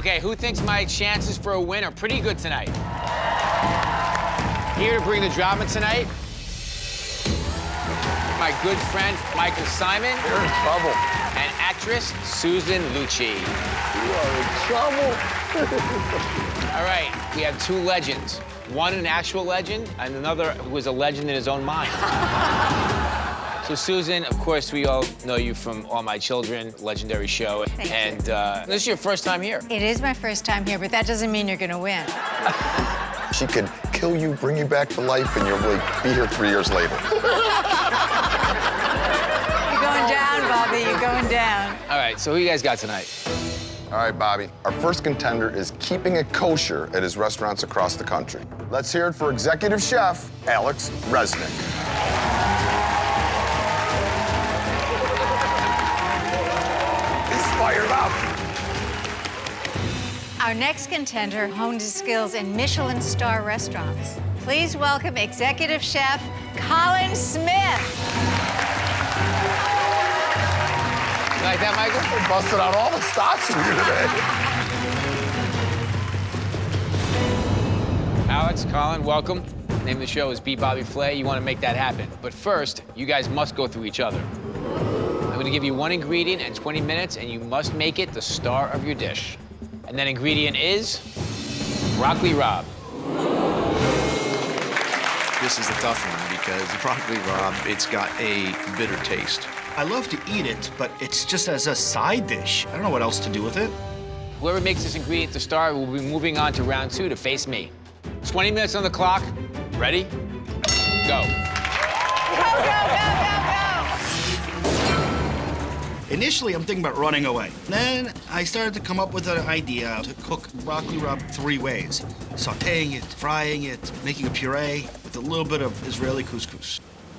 Okay, who thinks my chances for a win are pretty good tonight? Here to bring the drama tonight, my good friend, Michael Symon. You're in trouble. And actress, Susan Lucci. You are in trouble. All right, we have two legends. One an actual legend, and another who was a legend in his own mind. So Susan, of course, we all know you from All My Children, legendary show. Thank you. And this is your first time here. It is my first time here, but that doesn't mean you're gonna win. She could kill you, bring you back to life, and you'll be here 3 years later. You're going down, Bobby, you're going down. All right, so who you guys got tonight? All right, Bobby. Our first contender is keeping it kosher at his restaurants across the country. Let's hear it for executive chef, Alex Reznik. He's fired up. Our next contender honed his skills in Michelin star restaurants. Please welcome executive chef Colin Smith. You like that, Michael? We're busting out all the stops for you today. Alex, Colin, welcome. The name of the show is Beat Bobby Flay. You want to make that happen. But first, you guys must go through each other. I'm going to give you one ingredient and 20 minutes, and you must make it the star of your dish. And that ingredient is broccoli rabe. This is the tough one because the broccoli rabe, it's got a bitter taste. I love to eat it, but it's just as a side dish. I don't know what else to do with it. Whoever makes this ingredient the star will be moving on to round 2 to face me. 20 minutes on the clock. Ready? Go. Initially, I'm thinking about running away. Then I started to come up with an idea to cook broccoli rabe 3 ways. Sautéing it, frying it, making a puree with a little bit of Israeli couscous.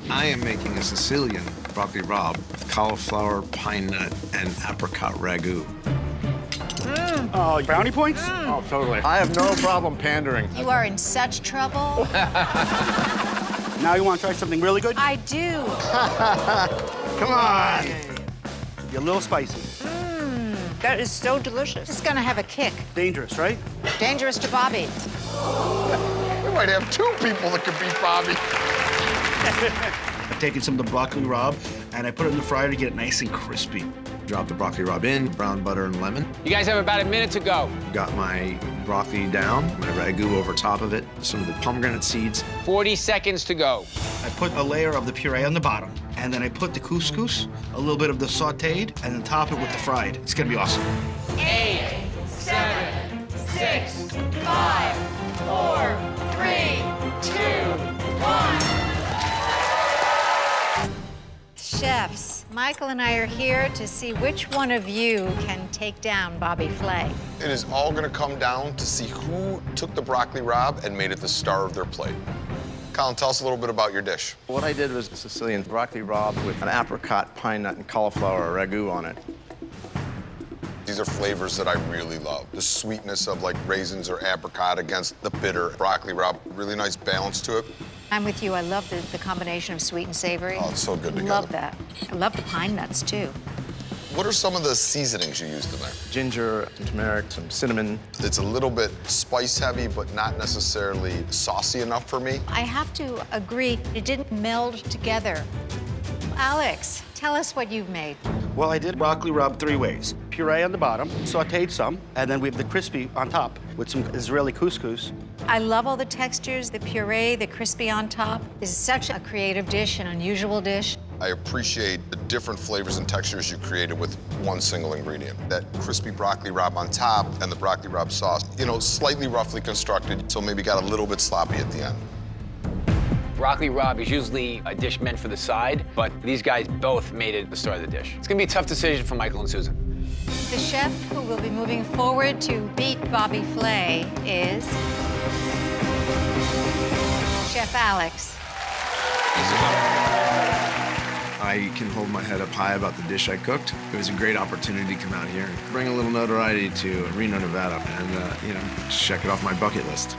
I am making a Sicilian broccoli rabe with cauliflower, pine nut, and apricot ragu. Oh, brownie points? Oh, totally. I have no problem pandering. You are in such trouble. Now you want to try something really good? I do. Come on. Be a little spicy. That is so delicious. It's gonna have a kick. Dangerous, right? Dangerous to Bobby. We might have 2 people that could beat Bobby. I've taken some of the broccoli rabe and I put it in the fryer to get it nice and crispy. Drop the broccoli rabe in, brown butter and lemon. You guys have about a minute to go. Got my broccoli down, my ragu over top of it, some of the pomegranate seeds. 40 seconds to go. I put a layer of the puree on the bottom, and then I put the couscous, a little bit of the sautéed, and then top it with the fried. It's gonna be awesome. 8, 7, 6, 5, 4, 3, 2, 1. Chefs, Michael and I are here to see which one of you can take down Bobby Flay. It is all going to come down to see who took the broccoli rabe and made it the star of their plate. Colin, tell us a little bit about your dish. What I did was a Sicilian broccoli rabe with an apricot, pine nut, and cauliflower ragu on it. These are flavors that I really love. The sweetness of like raisins or apricot against the bitter broccoli rabe. Really nice balance to it. I'm with you. I love the combination of sweet and savory. Oh, it's so good together. Love that. I love the pine nuts, too. What are some of the seasonings you used in there? Ginger, some turmeric, some cinnamon. It's a little bit spice heavy, but not necessarily saucy enough for me. I have to agree, it didn't meld together. Alex, tell us what you've made. Well, I did broccoli rabe 3 ways. Puree on the bottom, sautéed some, and then we have the crispy on top with some Israeli couscous. I love all the textures, the puree, the crispy on top. This is such a creative dish, an unusual dish. I appreciate the different flavors and textures you created with one single ingredient. That crispy broccoli rabe on top and the broccoli rabe sauce, you know, slightly roughly constructed, so maybe got a little bit sloppy at the end. Broccoli rabe is usually a dish meant for the side, but these guys both made it the star of the dish. It's gonna be a tough decision for Michael and Susan. The chef who will be moving forward to beat Bobby Flay is Chef Alex. I can hold my head up high about the dish I cooked. It was a great opportunity to come out here and bring a little notoriety to Reno, Nevada, and, check it off my bucket list.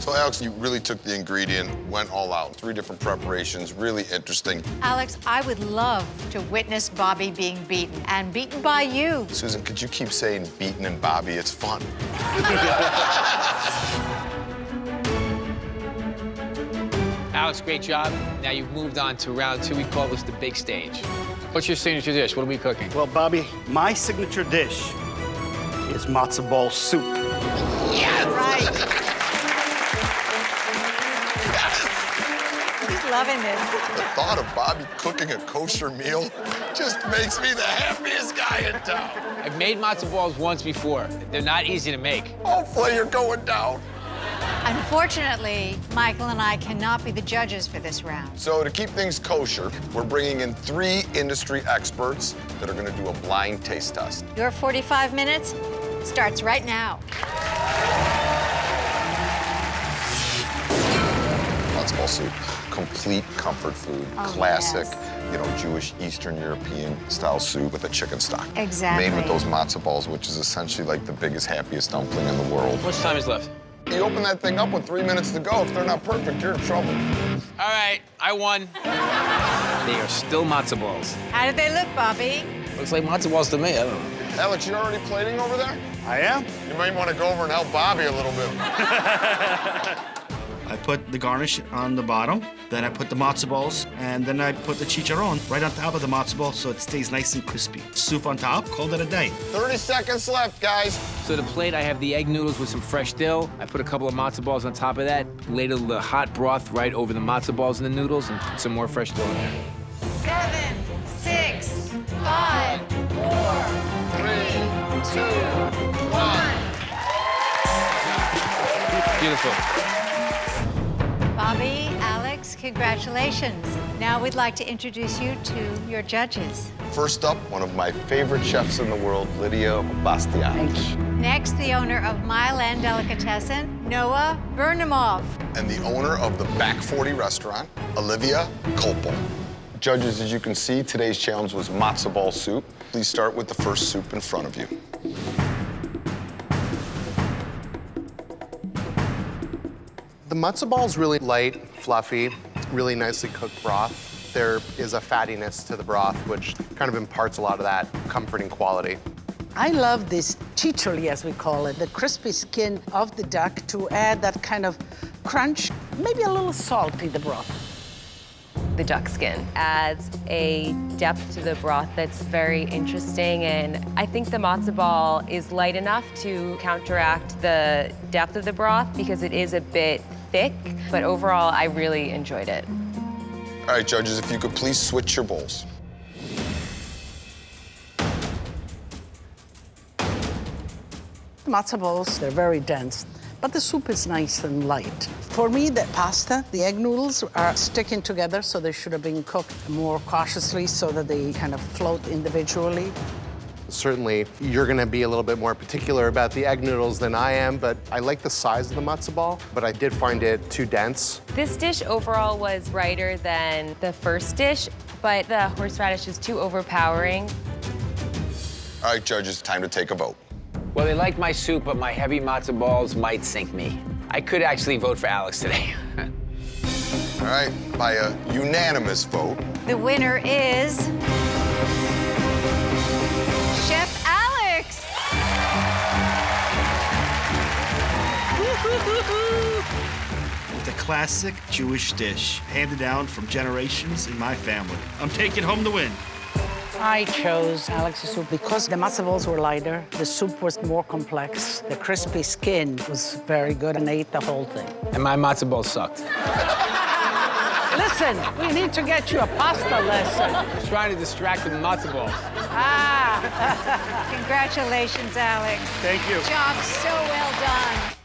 So Alex, you really took the ingredient, went all out. 3 different preparations, really interesting. Alex, I would love to witness Bobby being beaten, and beaten by you. Susan, could you keep saying beaten and Bobby? It's fun. Alex, great job. Now you've moved on to round 2. We call this the big stage. What's your signature dish? What are we cooking? Well, Bobby, my signature dish is matzo ball soup. Right. He's loving this. The thought of Bobby cooking a kosher meal just makes me the happiest guy in town. I've made matzo balls once before. They're not easy to make. Oh, Flay, you're going down. Unfortunately, Michael and I cannot be the judges for this round. So to keep things kosher, we're bringing in 3 industry experts that are gonna do a blind taste test. Your 45 minutes starts right now. Matzo ball soup, complete comfort food, classic, yes. you know, Jewish, Eastern European style soup with a chicken stock. Exactly. Made with those matzo balls, which is essentially like the biggest, happiest dumpling in the world. How much time is left? You open that thing up with 3 minutes to go. If they're not perfect, you're in trouble. All right, I won. They are still matzo balls. How did they look, Bobby? Looks like matzo balls to me, I don't know. Alex, you're already plating over there? I am. You might want to go over and help Bobby a little bit. I put the garnish on the bottom, then I put the matzo balls, and then I put the chicharron right on top of the matzo ball so it stays nice and crispy. Soup on top, called it a day. 30 seconds left, guys. So the plate, I have the egg noodles with some fresh dill. I put a couple of matzo balls on top of that, ladle the hot broth right over the matzo balls and the noodles, and put some more fresh dill in there. 7, 6, 5, 4, 3, 2, 1. Beautiful. Bobby, Alex, congratulations. Now we'd like to introduce you to your judges. First up, one of my favorite chefs in the world, Lidia Bastianich. Next, the owner of Mile End Delicatessen, Noah Bernamoff. And the owner of the Back 40 restaurant, Olivia Culpo. Judges, as you can see, today's challenge was matzo ball soup. Please start with the first soup in front of you. The matzo ball is really light, fluffy, really nicely cooked broth. There is a fattiness to the broth, which kind of imparts a lot of that comforting quality. I love this chicharri, as we call it, the crispy skin of the duck to add that kind of crunch, maybe a little salty, the broth. The duck skin adds a depth to the broth that's very interesting, and I think the matzo ball is light enough to counteract the depth of the broth because it is a bit thick, but overall, I really enjoyed it. All right, judges, if you could please switch your bowls. The matzo balls, they're very dense, but the soup is nice and light. For me, the pasta, the egg noodles are sticking together, so they should have been cooked more cautiously so that they kind of float individually. Certainly, you're gonna be a little bit more particular about the egg noodles than I am, but I like the size of the matzo ball, but I did find it too dense. This dish overall was lighter than the first dish, but the horseradish is too overpowering. All right, judges, time to take a vote. Well, they like my soup, but my heavy matzo balls might sink me. I could actually vote for Alex today. All right, by a unanimous vote, The winner is Chef Alex. The classic Jewish dish, handed down from generations in my family. I'm taking home the win. I chose Alex's soup because the matzo balls were lighter, the soup was more complex, the crispy skin was very good, and I ate the whole thing. And my matzo balls sucked. Listen, we need to get you a pasta lesson. I was trying to distract with the matzo balls. Congratulations, Alex. Thank you. Job so well done.